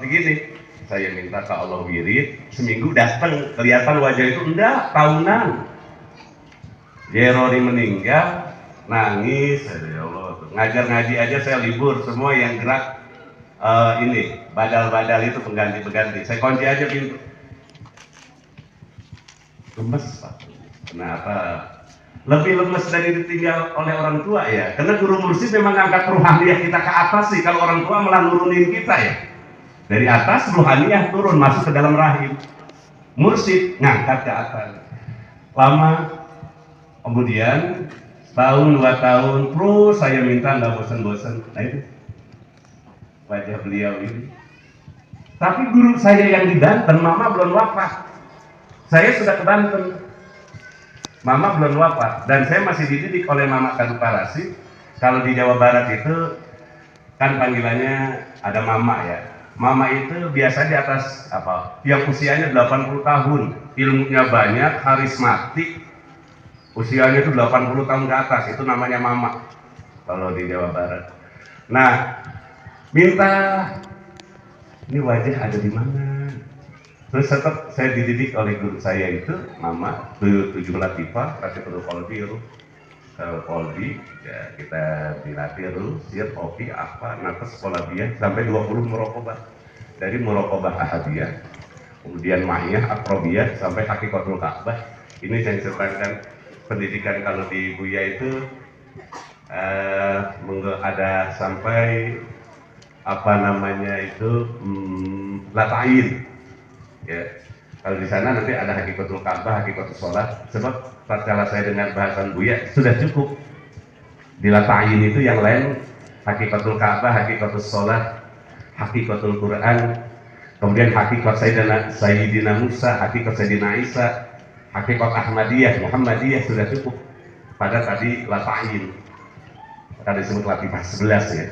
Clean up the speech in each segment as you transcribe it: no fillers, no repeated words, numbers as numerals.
begini, saya minta ke Allah wirid, seminggu datang, kelihatan wajah itu enggak, tahunan. Jeroni meninggal, nangis, ya Allah, ngajar ngaji aja saya libur, semua yang gerak ini, badal-badal itu pengganti-pengganti, saya kunci aja pintu. Lemes Pak, kenapa? Lebih lemes dari ditinggal oleh orang tua ya, karena guru mursyid memang angkat ruhaniyah kita ke atas sih, kalau orang tua malah nurunin kita ya. Dari atas ruhaniyah turun masuk ke dalam rahim, mursyid ngangkat ke atas. Lama kemudian setahun 2 tahun terus saya minta nggak bosan-bosan. Nah itu wajah beliau ini. Tapi guru saya yang di Banten, mama belum wafat. Saya sudah ke Banten, mama belum wafat, dan saya masih dididik oleh Mama Kaduparasi. Kalau di Jawa Barat itu kan panggilannya ada mama ya. Mama itu biasa di atas apa? Yang usianya 80 tahun, ilmunya banyak, karismatik. Usianya itu 80 tahun ke atas, itu namanya mama kalau di Jawa Barat. Nah, minta ini wajah ada di mana? Terus tetap saya dididik oleh guru saya itu, mama, 7 latifah, Rasyidul Qalbi, Qalbi, ya kita dilatih sir, kopi, apa, nafas, kolabiyah, sampai 20 muraqabah. Dari muraqabah ahadiyah, kemudian ma'iyah, akrobiyah, sampai hakikatul Ka'bah. Ini saya ceritakan pendidikan kalau di Buya itu ada sampai apa namanya itu lata'in. Ya, kalau di sana nanti ada hakikatul Ka'bah, hakikatul sholat. Sebab tatkala saya dengar bahasan Buya sudah cukup. Di lata'in itu yang lain hakikatul Ka'bah, hakikatul sholat, hakikatul Quran, kemudian hakikat Sayyidina Musa, hakikat Sayyidina Isa, hakikat Ahmadiyah, Muhammadiyah sudah cukup. Pada tadi lata'in, tadi disebut latifah 11 ya.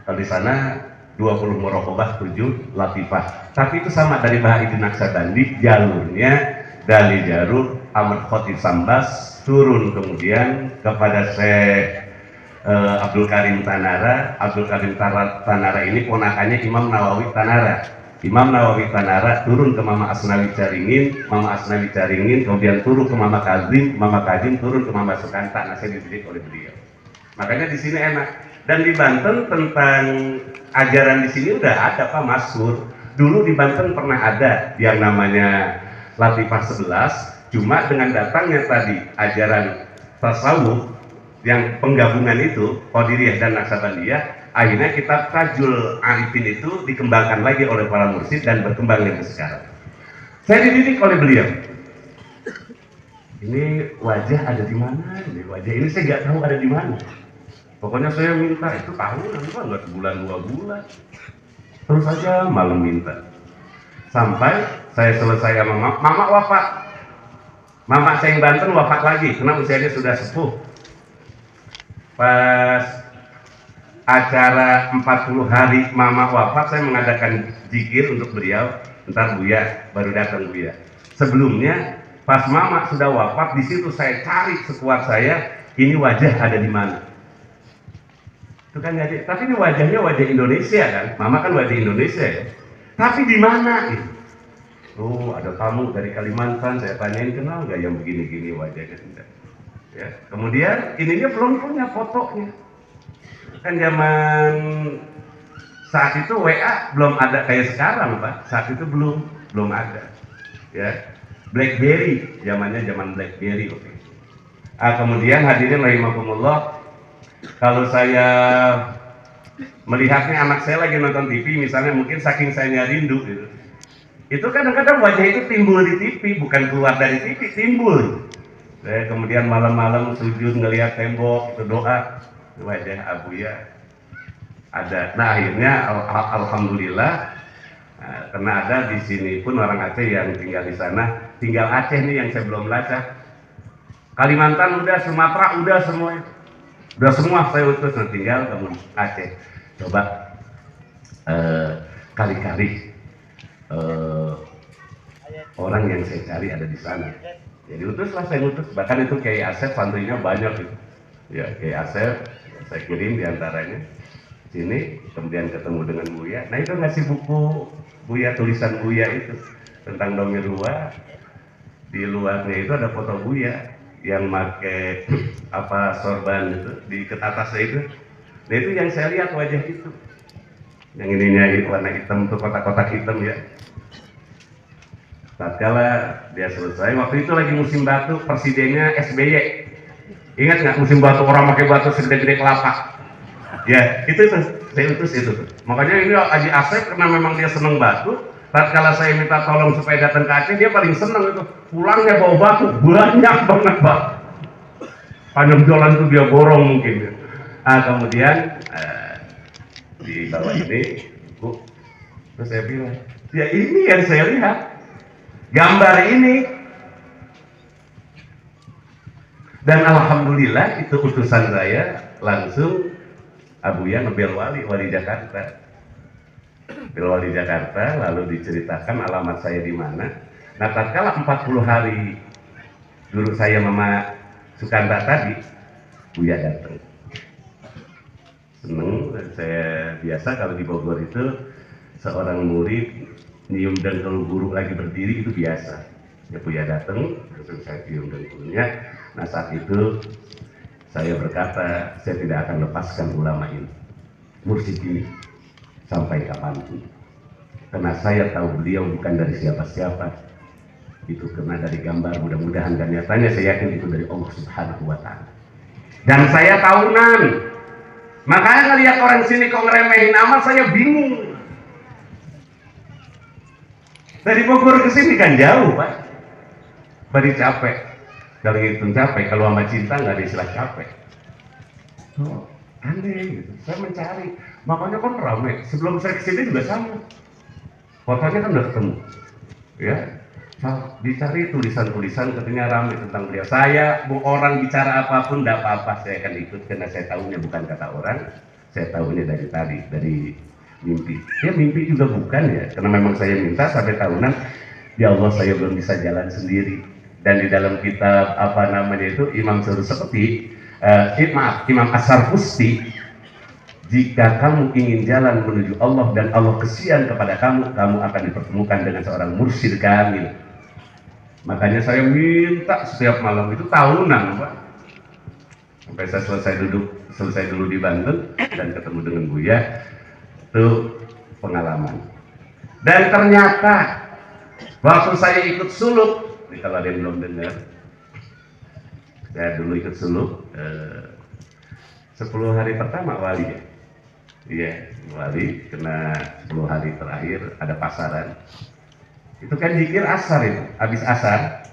Kalau di sana 20 muraqabah, 7 latifah. Tapi itu sama dari Bahaidin Naksabandi, jalurnya dari jalur Ahmad Khotib Sambas turun kemudian kepada Syekh Abdul Karim Tanara. Abdul Karim Tanara ini ponakannya Imam Nawawi Tanara. Imam Nawawi Tanara turun ke Mama Asnawi Caringin, Mama Asnawi Caringin kemudian turun ke Mama Kazim, Mama Kazim turun ke Mama Sukanta. Nah, saya dididik oleh beliau. Makanya di sini enak. Dan di Banten tentang ajaran di sini udah ada Pak Masyhur. Dulu di Banten pernah ada yang namanya Latifah 11, cuma dengan datangnya tadi ajaran tasawuf yang penggabungan itu Qadiriyah dan Naksabandiyah, akhirnya kitab Tajul Arifin itu dikembangkan lagi oleh para mursyid dan berkembang sampai sekarang. Saya dididik oleh beliau. Ini wajah ada di mana? Ini wajah ini saya nggak tahu ada di mana. Pokoknya saya minta itu tahunan, nggak sebulan 2 bulan. Terus saja malam minta. Sampai saya selesai sama mama wafat. Mama saya yang Banten wafat lagi, karena usianya sudah sepuh. Pas acara 40 hari mama wafat, saya mengadakan zikir untuk beliau. Ntar Buya baru datang Buya. Sebelumnya pas mama sudah wafat, di situ saya cari sekuat saya, ini wajah ada di mana. Itu kan jadi, tapi ini wajahnya wajah Indonesia kan, mama kan wajah Indonesia ya. Tapi di mana? Oh, ada tamu dari Kalimantan, saya tanyain kenal nggak yang begini-gini wajahnya enggak. Ya, kemudian ininya belum punya fotonya. Kan zaman saat itu WA belum ada kayak sekarang Pak. Saat itu belum ada. Ya, BlackBerry, zamannya zaman BlackBerry. Oke. Kemudian hadirin rahimakumullah, kalau saya melihatnya anak saya lagi nonton TV misalnya, mungkin saking saya rindu gitu. Itu kadang-kadang wajah itu timbul di TV, bukan keluar dari TV, timbul. Saya kemudian malam-malam sujud ngelihat tembok, itu doa, wajah Abuya ada. Nah akhirnya alhamdulillah, karena ada di sini pun orang Aceh yang tinggal di sana. Tinggal Aceh nih yang saya belum lacak. Kalimantan udah, Sumatera udah semua. Udah semua saya utus, nah tinggal kamu Aceh. Coba kali-kali orang yang saya cari ada di sana. Jadi utuslah saya utus. Bahkan itu Kiai Asep santrinya banyak gitu. Ya Kiai Asep saya kirim diantaranya sini, kemudian ketemu dengan Buya. Nah itu ngasih Buya, tulisan Buya itu tentang Domir Rua. Di luarnya itu ada foto Buya yang pakai sorban itu di atasnya itu. Nah itu yang saya lihat wajah itu. Yang ininya itu warna hitam tuh, kotak-kotak hitam ya. Tatkala dia selesai, waktu itu lagi musim batu, presidennya SBY. Ingat nggak musim batu, orang pakai batu segede-gede kelapa? Ya itu saya utus itu. Makanya ini Haji Asep karena memang dia seneng batu. Tatkala saya minta tolong supaya datang ke Aceh, dia paling seneng itu. Pulangnya bawa batu banyak banget Pak. Panjang jalan tuh dia borong mungkin. Nah kemudian di bawah ini, Bu, terus saya bilang, ya ini yang saya lihat, gambar ini. Dan alhamdulillah itu utusan saya langsung Abuya ngebel wali Jakarta. Bel wali Jakarta, lalu diceritakan alamat saya di mana. Nah, tatkala 40 hari guru saya Mama Sukanta tadi, Buya datang. Seneng, saya biasa kalau di Bogor itu seorang murid nyium dengkul guru lagi berdiri itu biasa. Ya Buya datang, terus saya cium dengkulnya. Nah saat itu saya berkata, saya tidak akan lepaskan ulama ini, mursyid ini, sampai kapanpun. Karena saya tahu beliau bukan dari siapa-siapa. Itu karena dari gambar, mudah-mudahan dan nyatanya saya yakin itu dari Allah Subhanahu wa Ta'ala. Dan saya tahunan. Makanya ngelihat orang sini kok ngeremehin amat, saya bingung. Dari Bogor ke sini kan jauh, Pak. Bari capek. Kalau ngitung capek, kalau sama cinta nggak ada istilah capek. Oh, aneh gitu. Saya mencari. Makanya kan ramai. Sebelum saya kesini juga sama. Fotonya kan udah ketemu. Ya, dicari tulisan-tulisan katanya ramai tentang beliau. Saya, orang bicara apapun tidak apa-apa, saya akan ikut karena saya tahunya bukan kata orang. Saya tahunya dari tadi, dari mimpi. Ya mimpi juga bukan ya, karena memang saya minta sampai tahunan. Ya Allah, saya belum bisa jalan sendiri. Dan di dalam kitab Imam Suruseperti, Imam As-Sarfusti, jika kamu ingin jalan menuju Allah dan Allah kesian kepada kamu, kamu akan dipertemukan dengan seorang mursyid kamil. Makanya saya minta setiap malam itu tahunan, Pak. Sampai saya selesai dulu di Banten dan ketemu dengan Buya, itu pengalaman. Dan ternyata waktu saya ikut suluk, kalau ada yang belum dengar, saya dulu ikut suluk 10 hari pertama wali ya. Iya, wali kena 10 hari terakhir ada pasaran. Itu kan zikir asar itu. Habis asar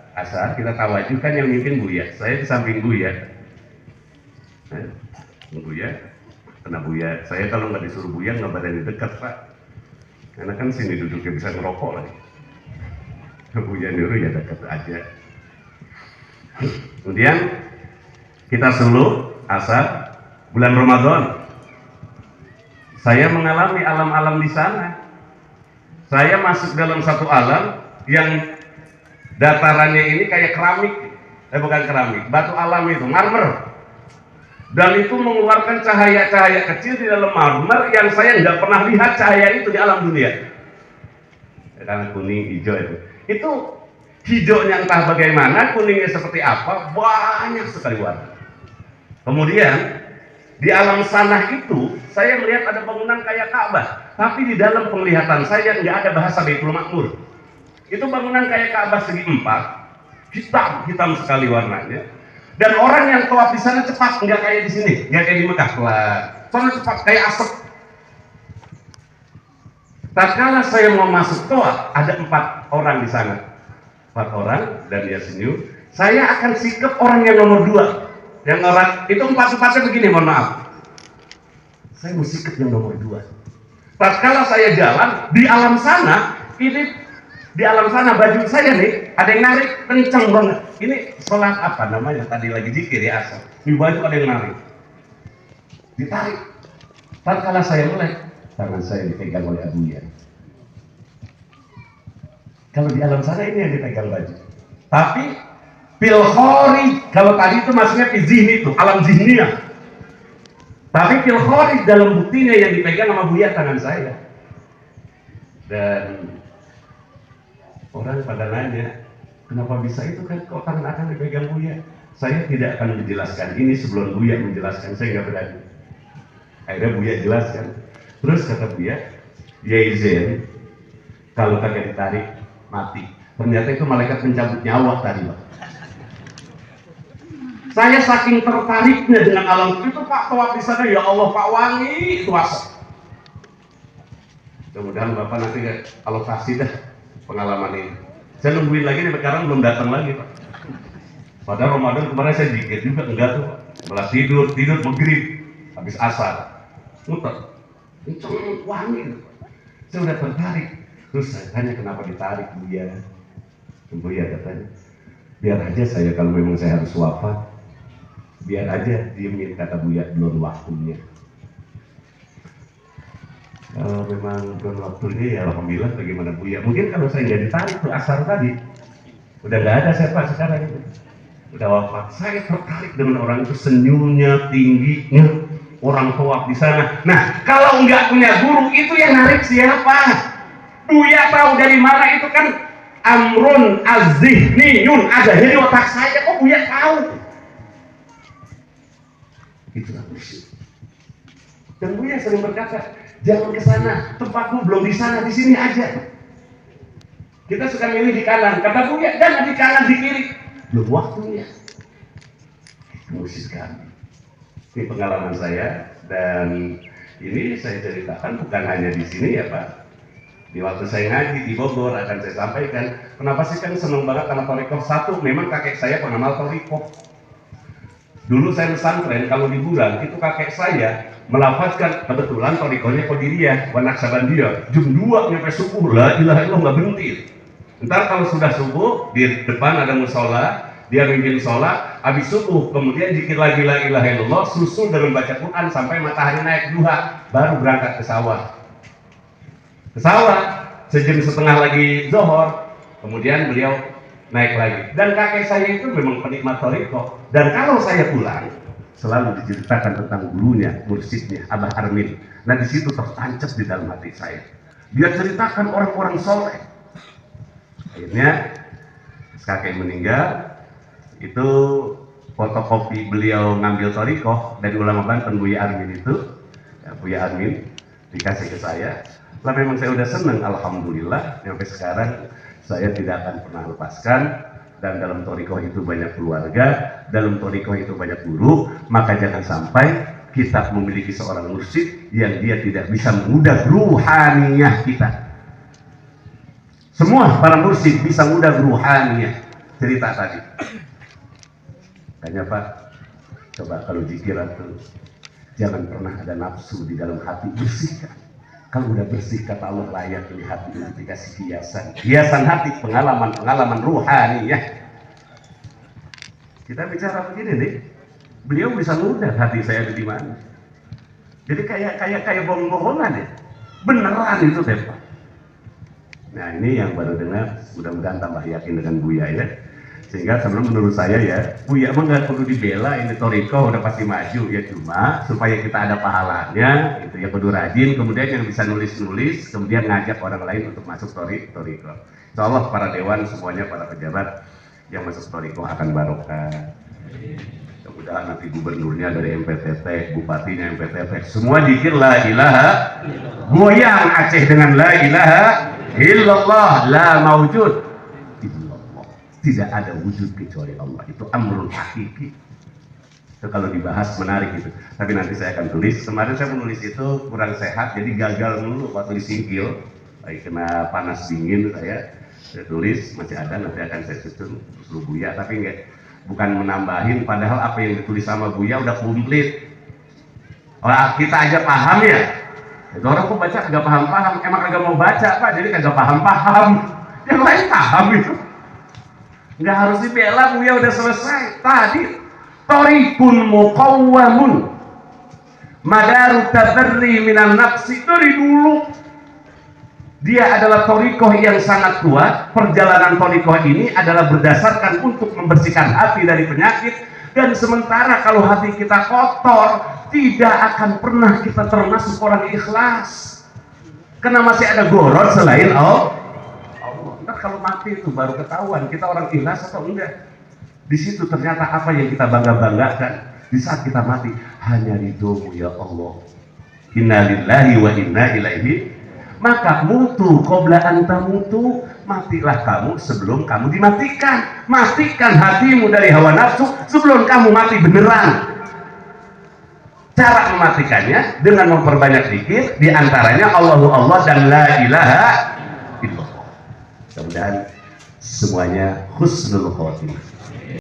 kita tawajuh kan yang mimpin Buya. Saya di samping Buya. Buya, kena Buya. Saya kalau nggak disuruh Buya nggak berani dekat Pak. Karena kan sini duduknya bisa ngerokok lagi. Buya dulu ya dekat aja. Kemudian kita suluk asar bulan Ramadan. Saya mengalami alam-alam di sana. Saya masuk dalam satu alam yang datarannya ini kayak keramik, bukan keramik, batu alam itu, marmer. Dan itu mengeluarkan cahaya-cahaya kecil di dalam marmer yang saya nggak pernah lihat cahaya itu di alam dunia. Karena kuning, hijau itu. Itu hijaunya entah bagaimana, kuningnya seperti apa, banyak sekali warna. Kemudian di alam sana itu saya melihat ada bangunan kayak Ka'bah, tapi di dalam penglihatan saya nggak ada bahasa Baitul Ma'mur. Itu bangunan kayak Ka'bah segi 4, hitam sekali warnanya. Dan orang yang tawaf di sana cepat, nggak kayak di sini, nggak kayak di Mekah, pelan. Soalnya cepat kayak asap. Tatkala saya mau masuk tawaf, ada 4 orang di sana, 4 orang dan dia senyum. Saya akan sikap orang yang nomor 2. Yang orang itu 4-4-nya begini, mohon maaf. Saya mau sikap yang nomor 2. Tatkala saya jalan di alam sana, di alam sana baju saya nih ada yang narik kenceng banget. Ini sholat apa namanya? Tadi lagi zikir ya asal. Di baju ada yang narik, ditarik. Tatkala saya melek, tangan saya dipegang oleh Abuya. Kalau di alam sana ini yang dipegang baju. Tapi fil khorij, kalau tadi itu maksudnya fi zihni itu, alam zihniah. Tapi fil khorij dalam buktinya yang dipegang sama Buya tangan saya. Dan orang pada nanya, kenapa bisa itu kan kok tangan akan dipegang Buya? Saya tidak akan menjelaskan ini sebelum Buya menjelaskan, saya nggak berani. Akhirnya Buya jelaskan. Terus kata Buya, Yaizen, kalau kagak ditarik mati. Ternyata itu malaikat pencabut nyawa tadi, Pak. Saya saking tertariknya dengan alam itu, Pak, tawaf di sana, ya Allah Pak, wangi itu asap. Mudah-mudahan Bapak nanti alokasi dah pengalaman ini. Saya nungguin lagi nih, sekarang belum datang lagi, Pak. Padahal Ramadan kemarin saya dikit juga, enggak tuh, Pak. Malah tidur maghrib, habis asar, muter, itu wangi, Pak. Saya udah tertarik. Terus saya tanya kenapa ditarik, Buya? Buya katanya, biar aja saya kalau memang saya harus wafat, biar aja diemin, kata Buya, belum waktunya. Kalau memang belum waktunya ya alhamdulillah, bagaimana Buya. Mungkin kalau saya nggak ditarik tuh asar tadi, udah nggak ada saya Pak sekarang itu, udah wafat. Saya tertarik dengan orang itu, senyumnya, tingginya, orang tawaf di sana. Nah, kalau nggak punya guru itu yang narik siapa? Buya tahu dari mana itu kan amrun az-zihniyun, ada di otak saya, kok Buya tahu? Itulah musyrik. Dan Buya sering berkata, jangan ke sana, tempatmu belum di sana, di sini aja. Kita suka milih di kanan, kata Buya, jangan di kanan, di kiri. Belum waktunya. Itu musyrik sekali. Ini pengalaman saya, dan ini saya ceritakan bukan hanya di sini ya Pak. Di waktu saya ngaji di Bogor akan saya sampaikan, kenapa sih kan seneng banget sama Thariqah. Satu, memang kakek saya pengamal Thariqah. Dulu saya pesantren, kalau liburan itu kakek saya melafazkan, kebetulan Thariqahnya Qadiriyah, wa Naqsabandiyah, jam 2 sampai subuh, la ilaha illallah, nggak berhenti. Ntar kalau sudah subuh, di depan ada musola, dia mimpin sholat, habis subuh, kemudian zikir lagi la ilaha illallah, susul dengan baca Quran sampai matahari naik duha, baru berangkat ke sawah. Ke sawah, sejam setengah lagi zohor, kemudian beliau naik lagi. Dan kakek saya itu memang penikmat Thariqah. Dan kalau saya pulang, selalu diceritakan tentang gurunya, mursyidnya, Abah Armin. Nah di situ tertancap di dalam hati saya. Dia ceritakan orang-orang soleh. Akhirnya kakek meninggal, itu fotokopi beliau ngambil Thariqah dari ulama Banten, Buya Armin itu, ya, Buya Armin dikasih ke saya. Lah memang saya udah seneng, alhamdulillah, sampai sekarang saya tidak akan pernah lepaskan. Dan dalam Thariqah itu banyak keluarga, dalam Thariqah itu banyak guru, maka jangan sampai kita memiliki seorang mursyid yang dia tidak bisa mengundang ruhaniyah kita. Semua para mursyid bisa mengundang ruhaniyah. Cerita tadi. Kayaknya Pak, coba kalau zikiran tuh jangan pernah ada nafsu di dalam hati, bersihkan. Kalau udah bersih, kata Allah, layak ini hati ini dikasih hiasan hati, pengalaman ruhani ya. Kita bicara begini nih, beliau bisa ngundang hati saya ada di mana. Jadi kayak bohong-bohongan ya, beneran itu deh Pak. Nah ini yang baru dengar, mudah-mudahan tambah yakin dengan Buya ya. Sehingga sebelum menurut saya ya, Buya mah nggak perlu dibela, ini Thariqah udah pasti maju ya, cuma supaya kita ada pahalanya, itu ya kudu rajin, kemudian yang bisa nulis-nulis, kemudian ngajak orang lain untuk masuk Thariqah. Insyaallah para dewan semuanya, para pejabat yang masuk Thariqah akan barokah. Mudah-mudahan nanti gubernurnya dari MPTT, bupatinya MPTT, semua zikir la ilaha, goyang Aceh dengan la ilaha illallah, la maujud. Tidak ada wujud kecuali Allah, itu amrul hakiki. Itu kalau dibahas menarik itu, tapi nanti saya akan tulis. Kemarin saya menulis itu kurang sehat, jadi gagal dulu waktu disingkil, lagi kena panas dingin saya tulis, masih ada, nanti akan saya susun terus Buya, tapi enggak, bukan menambahin, padahal apa yang ditulis sama Buya udah komplit. Orang kita aja paham ya, itu orang kok baca kagak paham-paham, emang kagak mau baca Pak, jadi kagak paham-paham, yang lain paham itu. Nggak harus dibela, Buya udah selesai tadi. Thariqun muqawwamun madaru tabarri minan nafsi, dari dulu dia adalah Thariqah yang sangat kuat. Perjalanan Thariqah ini adalah berdasarkan untuk membersihkan hati dari penyakit. Dan sementara kalau hati kita kotor, tidak akan pernah kita termasuk orang ikhlas. Karena masih ada goror selain Allah. Ntar kalau mati itu baru ketahuan kita orang ikhlas atau enggak. Di situ ternyata apa yang kita bangga-banggakan di saat kita mati hanya ridhomu ya Allah. Inna lillahi wa inna ilaihi. Maka mutu qabla anta mutu, matilah kamu sebelum kamu dimatikan. Matikan hatimu dari hawa nafsu sebelum kamu mati beneran. Cara mematikannya dengan memperbanyak zikir, diantaranya Allahu Allah dan la ilaha illallah. Mudah-mudahan semuanya husnul khotimah.